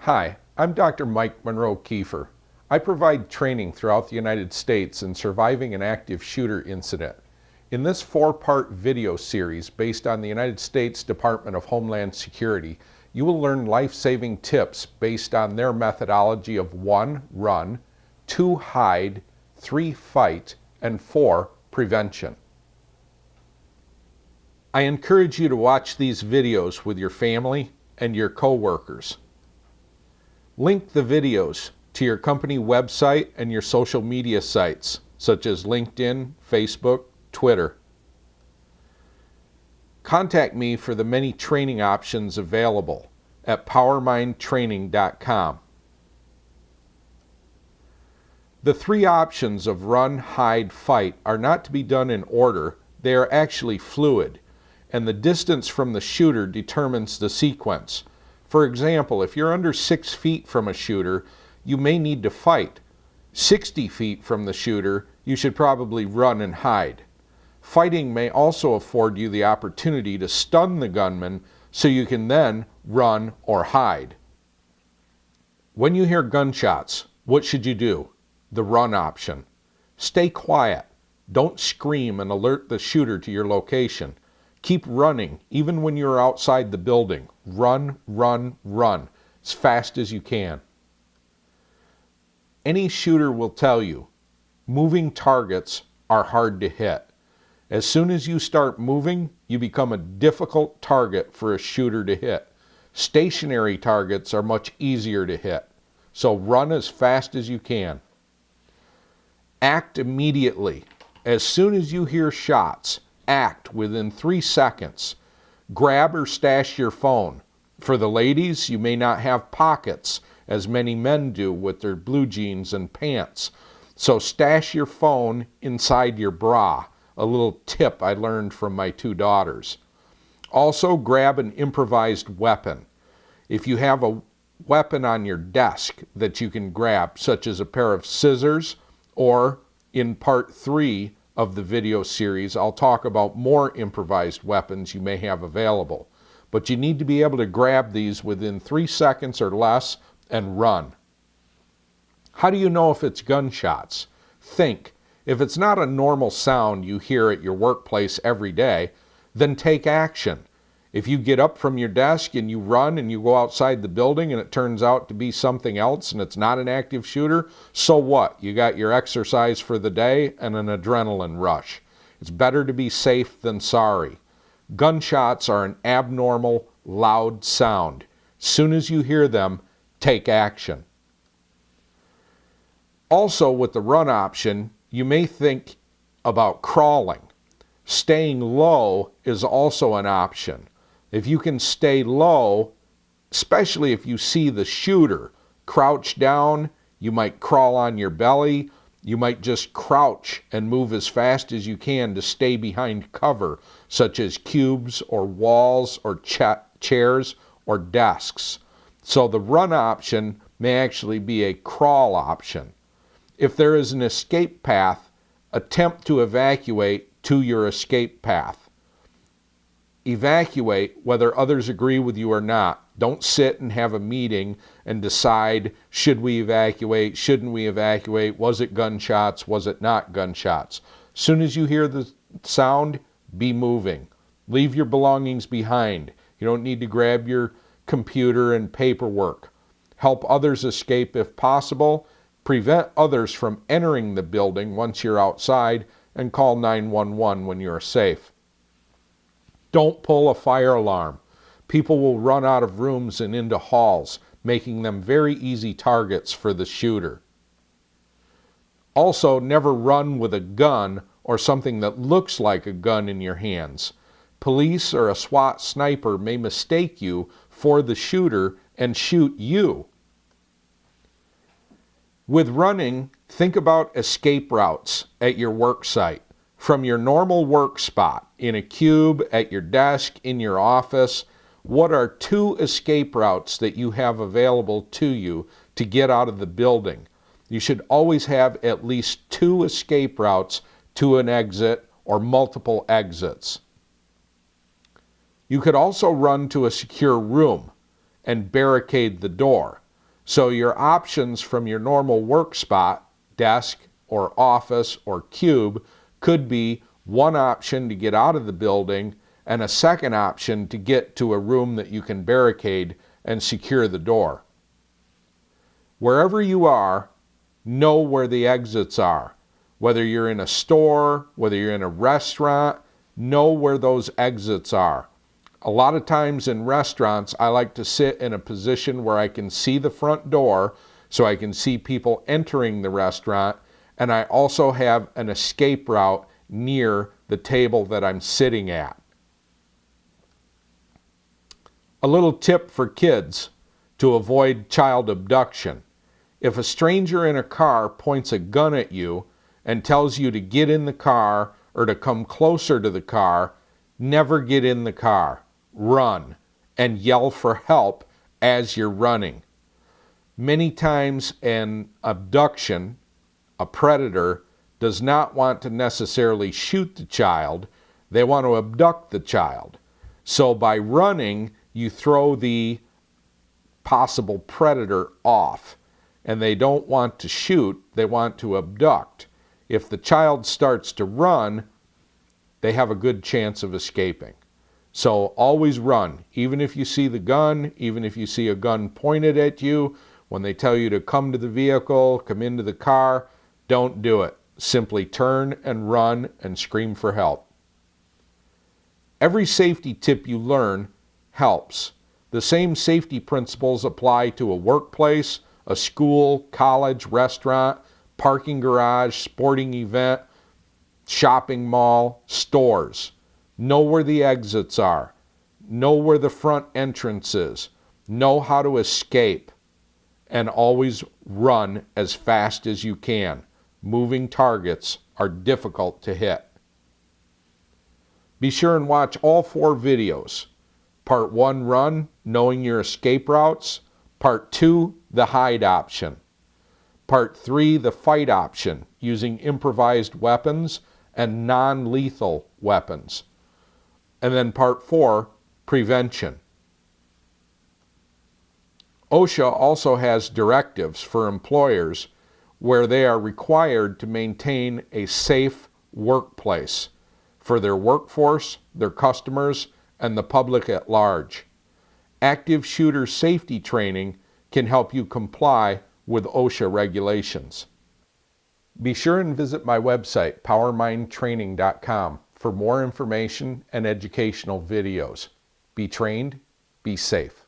Hi, I'm Dr. Mike Monroe Kiefer. I provide training throughout the United States in surviving an active shooter incident. In this four-part video series based on the United States Department of Homeland Security, you will learn life-saving tips based on their methodology of 1. Run, 2. Hide, 3. Fight, and 4. Prevention. I encourage you to watch these videos with your family and your co-workers. Link the videos to your company website and your social media sites, such as LinkedIn, Facebook, Twitter. Contact me for the many training options available at powermindtraining.com. The three options of run, hide, fight are not to be done in order. They are actually fluid, and the distance from the shooter determines the sequence. For example, if you're under 6 feet from a shooter, you may need to fight. 60 feet from the shooter, you should probably run and hide. Fighting may also afford you the opportunity to stun the gunman so you can then run or hide. When you hear gunshots, what should you do? The run option. Stay quiet. Don't scream and alert the shooter to your location. Keep running, even when you're outside the building. Run, run, run, as fast as you can. Any shooter will tell you, moving targets are hard to hit. As soon as you start moving, you become a difficult target for a shooter to hit. Stationary targets are much easier to hit. So run as fast as you can. Act immediately. As soon as you hear shots, act within 3 seconds. Grab or stash your phone. For the ladies, you may not have pockets, as many men do with their blue jeans and pants. So stash your phone inside your bra, a little tip I learned from my 2 daughters. Also, grab an improvised weapon. If you have a weapon on your desk that you can grab, such as a pair of scissors, or in part 3 of the video series, I'll talk about more improvised weapons you may have available. But you need to be able to grab these within 3 seconds or less and run. How do you know if it's gunshots? Think. If it's not a normal sound you hear at your workplace every day, then take action. If you get up from your desk and you run and you go outside the building and it turns out to be something else and it's not an active shooter, so what? You got your exercise for the day and an adrenaline rush. It's better to be safe than sorry. Gunshots are an abnormal, loud sound. As soon as you hear them, take action. Also, with the run option, you may think about crawling. Staying low is also an option. If you can stay low, especially if you see the shooter, crouch down, you might crawl on your belly, you might just crouch and move as fast as you can to stay behind cover, such as cubes or walls or chairs or desks. So the run option may actually be a crawl option. If there is an escape path, attempt to evacuate to your escape path. Evacuate whether others agree with you or not. Don't sit and have a meeting and decide, should we evacuate, shouldn't we evacuate, was it gunshots, was it not gunshots. As soon as you hear the sound, be moving. Leave your belongings behind. You don't need to grab your computer and paperwork. Help others escape if possible. Prevent others from entering the building once you're outside, and call 911 when you're safe. Don't pull a fire alarm. People will run out of rooms and into halls, making them very easy targets for the shooter. Also, never run with a gun or something that looks like a gun in your hands. Police or a SWAT sniper may mistake you for the shooter and shoot you. With running, think about escape routes at your work site. From your normal work spot, in a cube, at your desk, in your office, what are 2 escape routes that you have available to you to get out of the building? You should always have at least 2 escape routes to an exit or multiple exits. You could also run to a secure room and barricade the door. So your options from your normal work spot, desk or office or cube, could be one option to get out of the building and a second option to get to a room that you can barricade and secure the door. Wherever you are, know where the exits are. Whether you're in a store, whether you're in a restaurant, know where those exits are. A lot of times in restaurants, I like to sit in a position where I can see the front door so I can see people entering the restaurant, and I also have an escape route near the table that I'm sitting at. A little tip for kids to avoid child abduction. If a stranger in a car points a gun at you and tells you to get in the car or to come closer to the car, never get in the car. Run and yell for help as you're running. Many times an abduction, a predator, does not want to necessarily shoot the child. They want to abduct the child. So by running, you throw the possible predator off. And they don't want to shoot, they want to abduct. If the child starts to run, they have a good chance of escaping. So always run, even if you see the gun, even if you see a gun pointed at you. When they tell you to come to the vehicle, come into the car, don't do it. Simply turn and run and scream for help. Every safety tip you learn helps. The same safety principles apply to a workplace, a school, college, restaurant, parking garage, sporting event, shopping mall, stores. Know where the exits are. Know where the front entrance is. Know how to escape. And always run as fast as you can. Moving targets are difficult to hit. Be sure and watch all 4 videos. Part 1, run, knowing your escape routes. Part 2, the hide option. Part 3, the fight option, using improvised weapons and non-lethal weapons. And then Part 4, prevention. OSHA also has directives for employers where they are required to maintain a safe workplace for their workforce, their customers, and the public at large. Active shooter safety training can help you comply with OSHA regulations. Be sure and visit my website, powermindtraining.com, for more information and educational videos. Be trained, be safe.